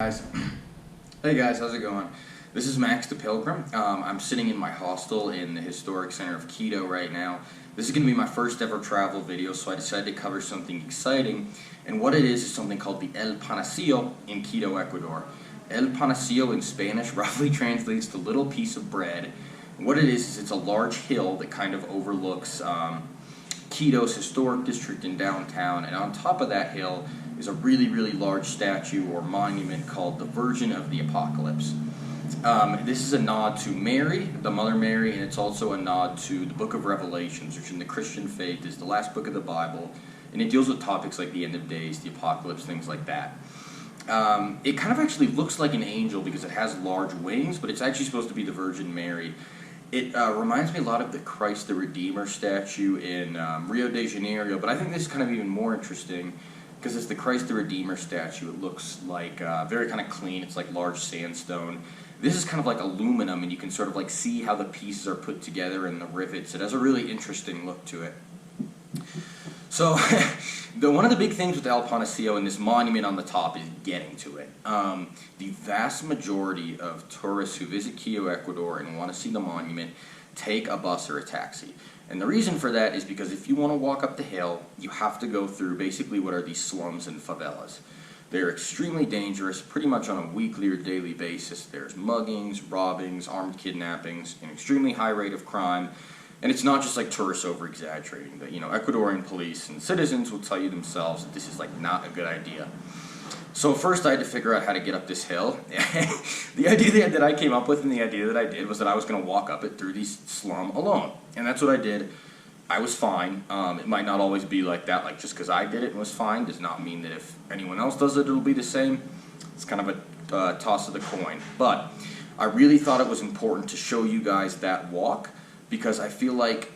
Guys, hey guys, how's it going? This is Max the Pilgrim. I'm sitting in my hostel in the historic center of Quito right now. This is going to be my first ever travel video, so I decided to cover something exciting. And what it is something called the El Panecillo in Quito, Ecuador. El Panecillo in Spanish roughly translates to little piece of bread. And what it is it's a large hill that kind of overlooks Quito's historic district in downtown, and on top of that hill is a really large statue or monument called the Virgin of the Apocalypse. This is a nod to Mary, the Mother Mary, and it's also a nod to the book of Revelations, which in the Christian faith is the last book of the Bible, and it deals with topics like the end of days, the apocalypse, things like that. It kind of actually looks like an angel because it has large wings, but it's actually supposed to be the Virgin Mary. It reminds me a lot of the Christ the Redeemer statue in Rio de Janeiro, but I think this is kind of even more interesting because it's the Christ the Redeemer statue. It looks like very kind of clean. It's like large sandstone. This is kind of like aluminum, and you can sort of like see how the pieces are put together and the rivets. It has a really interesting look to it. So one of the big things with El Panecillo and this monument on the top is getting to it. The vast majority of tourists who visit Quito, Ecuador and want to see the monument take a bus or a taxi. And the reason for that is because if you want to walk up the hill, you have to go through basically what are these slums and favelas. They're extremely dangerous, pretty much on a weekly or daily basis. There's muggings, robbings, armed kidnappings, an extremely high rate of crime. And it's not just like tourists over-exaggerating. That, Ecuadorian police and citizens will tell you themselves that this is like not a good idea. So first I had to figure out how to get up this hill. The idea that I came up with and the idea that I did was that I was going to walk up it through these slum alone. And that's what I did. I was fine. It might not always be like that, like just because I did it and was fine does not mean that if anyone else does it, it'll be the same. It's kind of a toss of the coin. But I really thought it was important to show you guys that walk because I feel like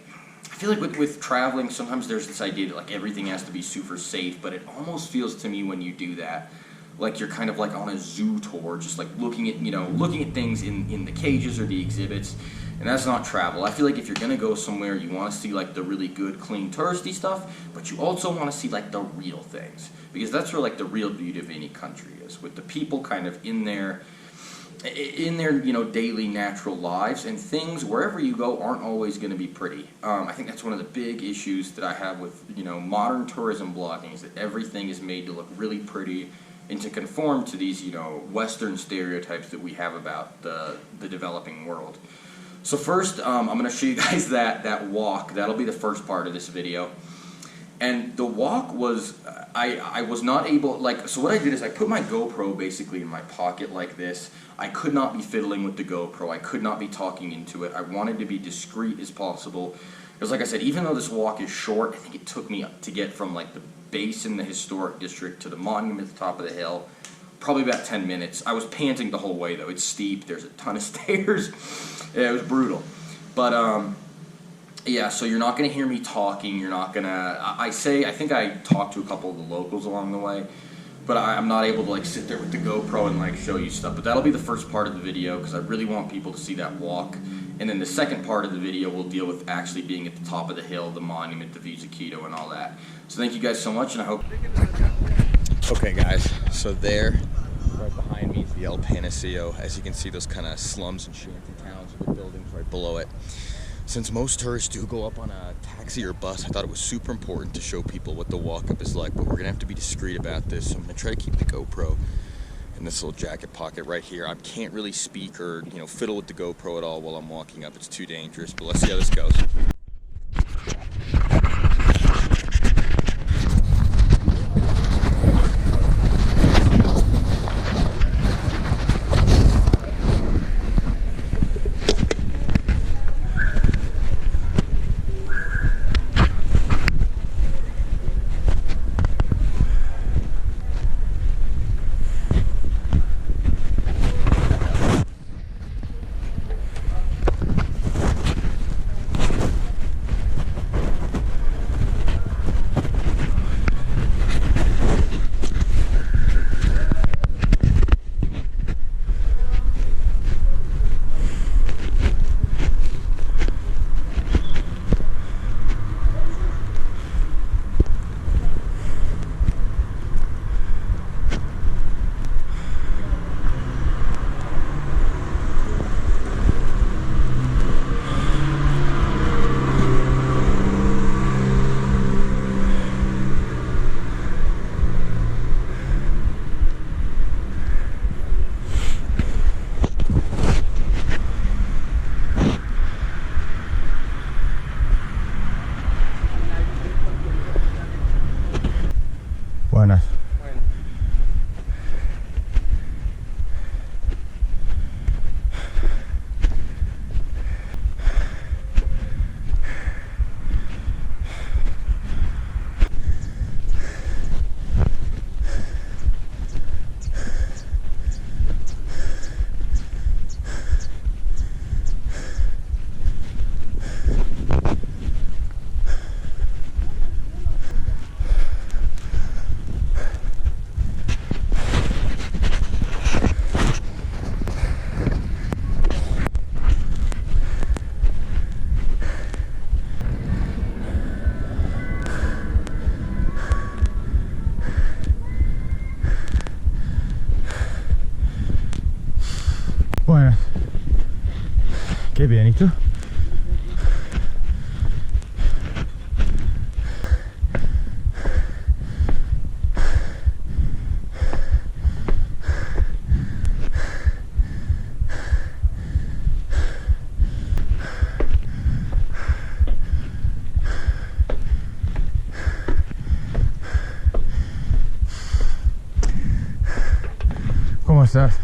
with traveling, sometimes there's this idea that like everything has to be super safe, but it almost feels to me when you do that like you're kind of like on a zoo tour, just like looking at things in the cages or the exhibits, and that's not travel. I feel like if you're gonna go somewhere, you want to see like the really good, clean, touristy stuff, but you also want to see like the real things, because that's where like the real beauty of any country is, with the people kind of in their daily natural lives, and things wherever you go aren't always going to be pretty. I think that's one of the big issues that I have with modern tourism blogging, is that everything is made to look really pretty and to conform to these Western stereotypes that we have about the developing world. So first, I'm going to show you guys that walk. That'll be the first part of this video. And the walk was, I was not able, so what I did is I put my GoPro basically in my pocket like this. I could not be fiddling with the GoPro. I could not be talking into it. I wanted to be discreet as possible. Because like I said, even though this walk is short, I think it took me to get from like the base in the historic district to the monument at the top of the hill, probably about 10 minutes. I was panting the whole way though. It's steep. There's a ton of stairs. Yeah, it was brutal. But, yeah, so you're not going to hear me talking, you're not going to, I think I talked to a couple of the locals along the way, but I'm not able to like sit there with the GoPro and like show you stuff. But that'll be the first part of the video because I really want people to see that walk. And then the second part of the video will deal with actually being at the top of the hill, the monument, the views of Quito and all that. So thank you guys so much, and I hope... Okay guys, so there, right behind me is the El Panecillo. As you can see, those kind of slums and shanty towns with the buildings right below it. Since most tourists do go up on a taxi or bus, I thought it was super important to show people what the walk-up is like, but we're going to have to be discreet about this, so I'm going to try to keep the GoPro in this little jacket pocket right here. I can't really speak or, fiddle with the GoPro at all while I'm walking up. It's too dangerous, but let's see how this goes. Qué bien, ¿y tú? ¿Cómo estás?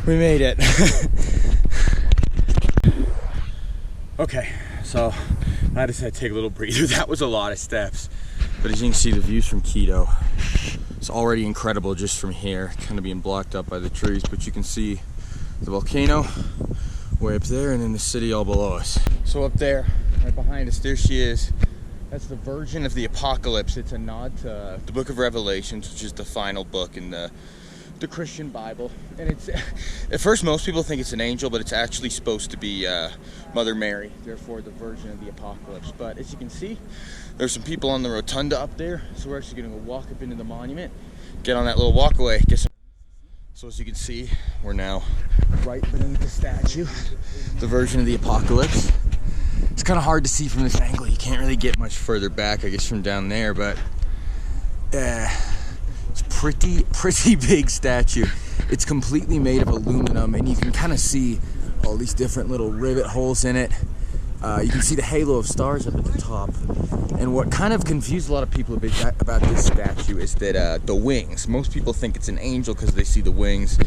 We made it. Okay, so I decided to take a little breather. That was a lot of steps. But as you can see, the views from Quito, it's already incredible just from here, kind of being blocked up by the trees, but you can see the volcano way up there and then the city all below us. So up there, right behind us, there she is. That's the Virgin of the Apocalypse. It's a nod to the book of Revelations, which is the final book in the Christian Bible. And it's, at first most people think it's an angel, but it's actually supposed to be Mother Mary, therefore the Virgin of the Apocalypse. But as you can see, there's some people on the rotunda up there, so we're actually gonna go walk up into the monument, get on that little walkway, get some. So as you can see, we're now right beneath the statue, the Virgin of the Apocalypse. It's kind of hard to see from this angle. You can't really get much further back, I guess, from down there, but it's pretty big statue. It's completely made of aluminum, and you can kind of see all these different little rivet holes in it. You can see the halo of stars up at the top. And what kind of confused a lot of people a bit about this statue is that the wings. Most people think it's an angel because they see the wings,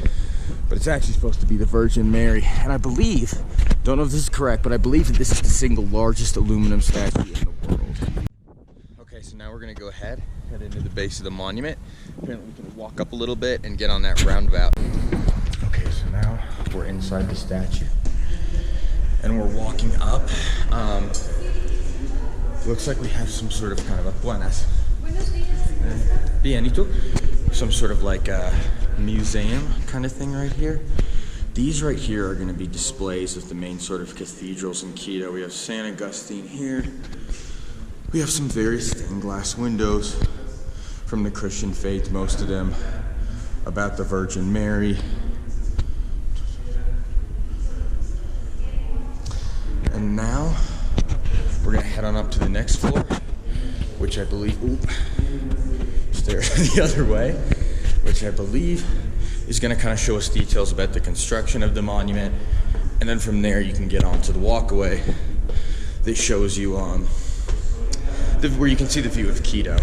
but it's actually supposed to be the Virgin Mary. And I believe, don't know if this is correct, but I believe that this is the single largest aluminum statue in the world. Okay, so now we're gonna go head into the base of the monument. Apparently we can walk up a little bit and get on that roundabout. Okay, so now we're inside the statue and we're walking up. Looks like we have some sort of kind of a buenas. Bien, ¿y tú? Some sort of like a museum kind of thing right here. These right here are going to be displays of the main sort of cathedrals in Quito. We have San Agustin here. We have some various stained glass windows from the Christian faith, most of them about the Virgin Mary. And now we're gonna head on up to the next floor, which I believe, stairs the other way, which I believe is gonna kind of show us details about the construction of the monument. And then from there you can get onto the walkway that shows you where you can see the view of Quito.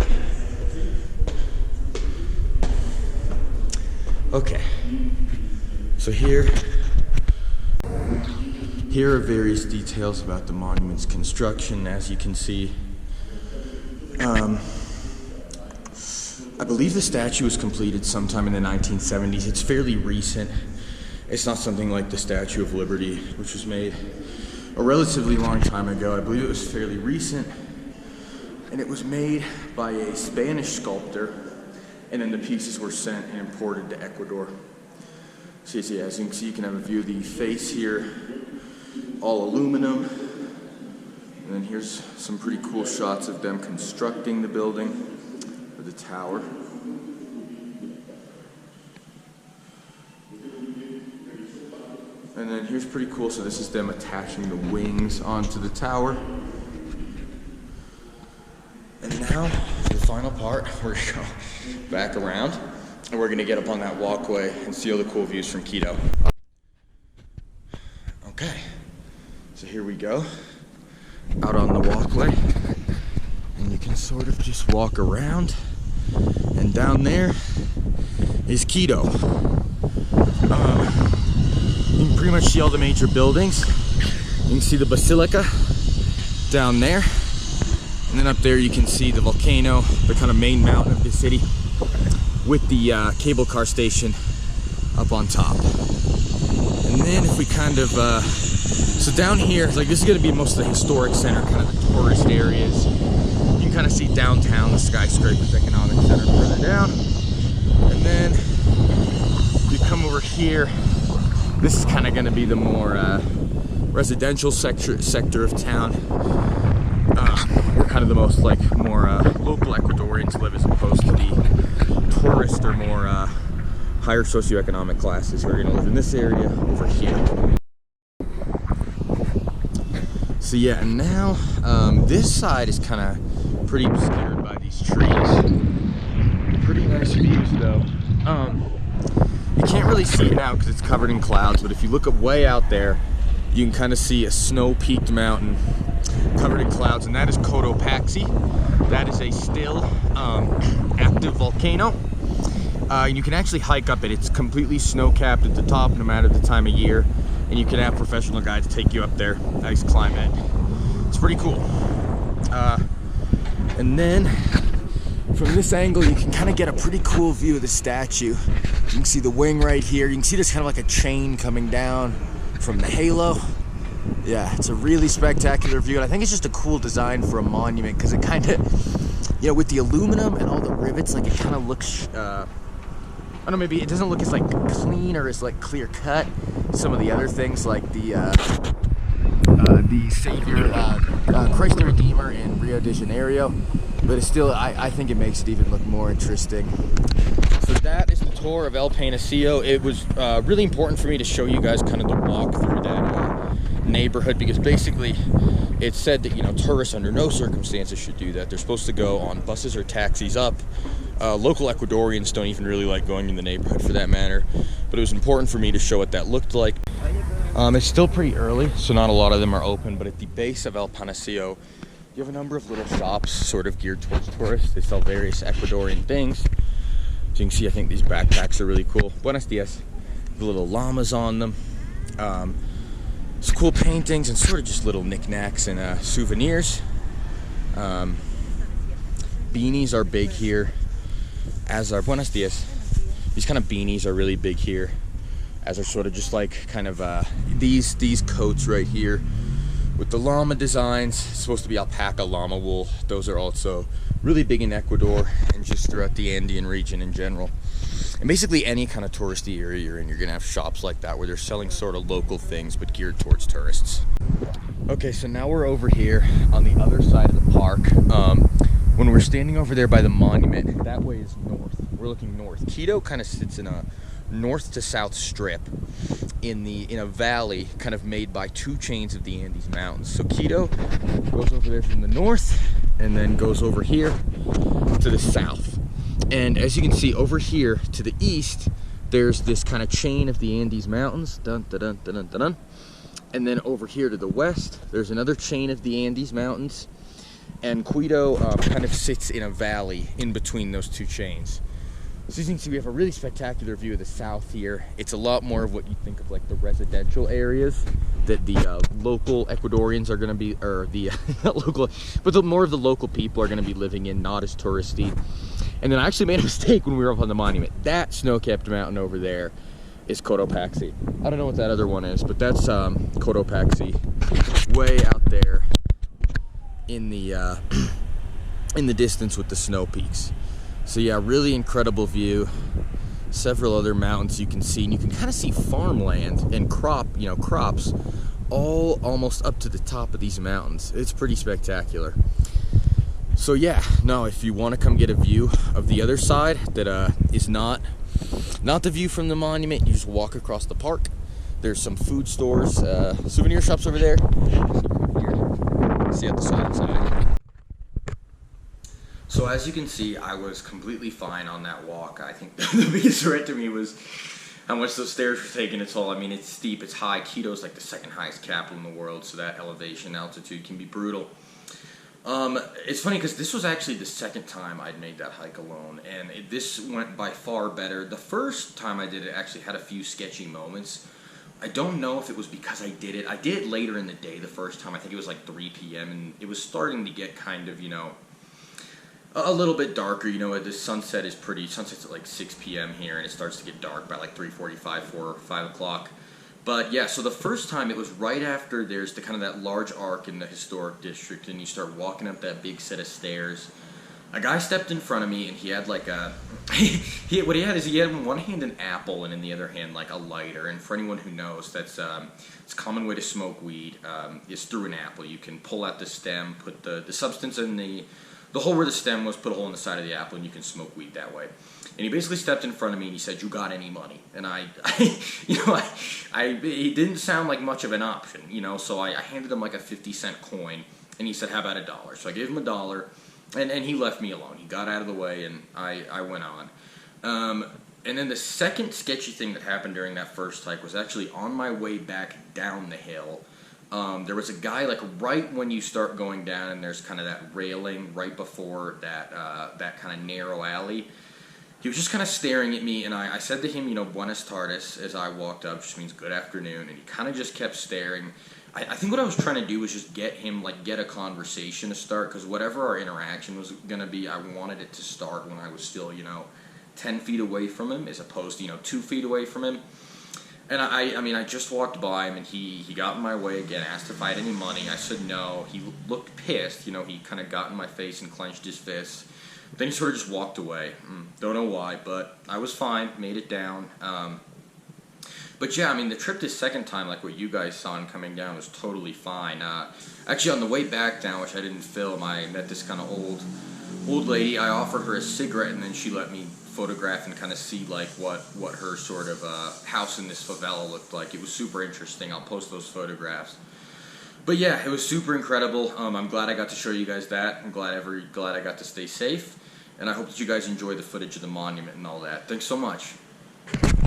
Okay, so here are various details about the monument's construction. As you can see, I believe the statue was completed sometime in the 1970s. It's fairly recent. It's not something like the Statue of Liberty, which was made a relatively long time ago. I believe it was fairly recent, and it was made by a Spanish sculptor, and then the pieces were sent and imported to Ecuador. So as you can see, you can have a view of the face here, all aluminum. And then here's some pretty cool shots of them constructing the building, or the tower. And then here's pretty cool, so this is them attaching the wings onto the tower. now for the final part. We're gonna go back around and we're gonna get up on that walkway and see all the cool views from Quito. Okay, so here we go, out on the walkway, and you can sort of just walk around, and down there is Quito. You can pretty much see all the major buildings. You can see the basilica down there, and then up there you can see the volcano, the kind of main mountain of the city, with the cable car station up on top. And then if we kind of, so down here, like this is gonna be most of the historic center, kind of the tourist areas. You can kind of see downtown, the skyscrapers, economic center further down. And then you come over here, this is kind of gonna be the more residential sector of town. Where kind of the most like more local Ecuadorians live, as opposed to the tourist or more higher socioeconomic classes who are gonna live in this area over here. So yeah, and now this side is kind of pretty obscured by these trees. Pretty nice views though. You can't really see it now because it's covered in clouds, but if you look up way out there, you can kind of see a snow-peaked mountain covered in clouds, and that is Cotopaxi. That is a still active volcano. And you can actually hike up it. It's completely snow-capped at the top no matter the time of year, and you can have professional guides take you up there. Nice climb it. It's pretty cool. And then from this angle, you can kind of get a pretty cool view of the statue. You can see the wing right here. You can see there's kind of like a chain coming down from the halo. Yeah, it's a really spectacular view, and I think it's just a cool design for a monument because it kind of, you know, with the aluminum and all the rivets, like it kind of looks, I don't know, maybe it doesn't look as like clean or as like clear cut. Some of the other things like the Savior, Christ the Redeemer in Rio de Janeiro, but it's still, I think it makes it even look more interesting. So that is the tour of El Panecillo. It was really important for me to show you guys kind of the walk through that neighborhood, because basically it said that, you know, tourists under no circumstances should do that. They're supposed to go on buses or taxis up. Local Ecuadorians don't even really like going in the neighborhood for that matter, but it was important for me to show what that looked like. It's still pretty early, so not a lot of them are open, but at the base of El Panecillo, you have a number of little shops sort of geared towards tourists. They sell various Ecuadorian things. So you can see, I think these backpacks are really cool. Buenos dias. The little llamas on them. Some cool paintings and sort of just little knickknacks and souvenirs. Beanies are big here, as are buenos dias. These kind of beanies are really big here, as are sort of just like kind of these coats right here with the llama designs. It's supposed to be alpaca llama wool. Those are also really big in Ecuador and just throughout the Andean region in general. And basically any kind of touristy area you're in, you're gonna have shops like that where they're selling sort of local things but geared towards tourists. Okay, so now we're over here on the other side of the park. When we're standing over there by the monument, that way is north. We're looking north. Quito kind of sits in a north to south strip in a valley kind of made by two chains of the Andes Mountains. So Quito goes over there from the north and then goes over here to the south. And as you can see over here to the east, there's this kind of chain of the Andes Mountains. Dun, dun, dun, dun, dun, dun. And then over here to the west, there's another chain of the Andes Mountains. And Quito kind of sits in a valley in between those two chains. So as you can see, we have a really spectacular view of the south here. It's a lot more of what you think of like the residential areas that the local Ecuadorians are going to be, or the local, but more of the local people are going to be living in, not as touristy. And then I actually made a mistake when we were up on the monument. That snow-capped mountain over there is Cotopaxi. I don't know what that other one is, but that's Cotopaxi, way out there in the distance with the snow peaks. So yeah, really incredible view. Several other mountains you can see, and you can kind of see farmland and crops all almost up to the top of these mountains. It's pretty spectacular. So yeah, no, if you want to come get a view of the other side that is not the view from the monument, you just walk across the park. There's some food stores, souvenir shops over there. See at the side. So as you can see, I was completely fine on that walk. I think the biggest threat to me was how much those stairs were taking a toll. I mean, it's steep, it's high. Quito's like the second highest capital in the world, so that elevation, altitude can be brutal. It's funny because this was actually the second time I'd made that hike alone, and this went by far better. The first time I did it actually had a few sketchy moments. I don't know if it was because I did it. I did it later in the day the first time. I think it was like 3 p.m., and it was starting to get kind of, a little bit darker. The sunset's at like 6 p.m. here, and it starts to get dark by like 3:45, 4, 5 o'clock. But yeah, so the first time it was right after there's the kind of that large arc in the historic district, and you start walking up that big set of stairs. A guy stepped in front of me, and he had like what he had is he had in one hand an apple, and in the other hand like a lighter. And for anyone who knows, it's a common way to smoke weed is through an apple. You can pull out the stem, put the substance in the hole where the stem was, put a hole in the side of the apple, and you can smoke weed that way. And he basically stepped in front of me and he said, "You got any money?" And it didn't sound like much of an option, so I handed him like a 50-cent coin, and he said, "How about $1?" So I gave him $1, and he left me alone. He got out of the way, and I went on. And then the second sketchy thing that happened during that first hike was actually on my way back down the hill. There was a guy like right when you start going down, and there's kind of that railing right before that kind of narrow alley. He was just kind of staring at me, and I said to him, "Buenas tardes," as I walked up, which means good afternoon, and he kind of just kept staring. I think what I was trying to do was just get him, get a conversation to start, because whatever our interaction was going to be, I wanted it to start when I was still, 10 feet away from him, as opposed to, 2 feet away from him. And I just walked by him, and he got in my way again, asked if I had any money. I said no. He looked pissed. He kind of got in my face and clenched his fists. Then he sort of just walked away. Don't know why, but I was fine, made it down. But yeah, the trip this second time, like what you guys saw in coming down, was totally fine. Actually, on the way back down, which I didn't film, I met this kind of old lady. I offered her a cigarette, and then she let me photograph and kind of see what her sort of house in this favela looked like. It was super interesting. I'll post those photographs. But yeah, it was super incredible. I'm glad I got to show you guys that. I'm glad I got to stay safe, and I hope that you guys enjoy the footage of the monument and all that. Thanks so much.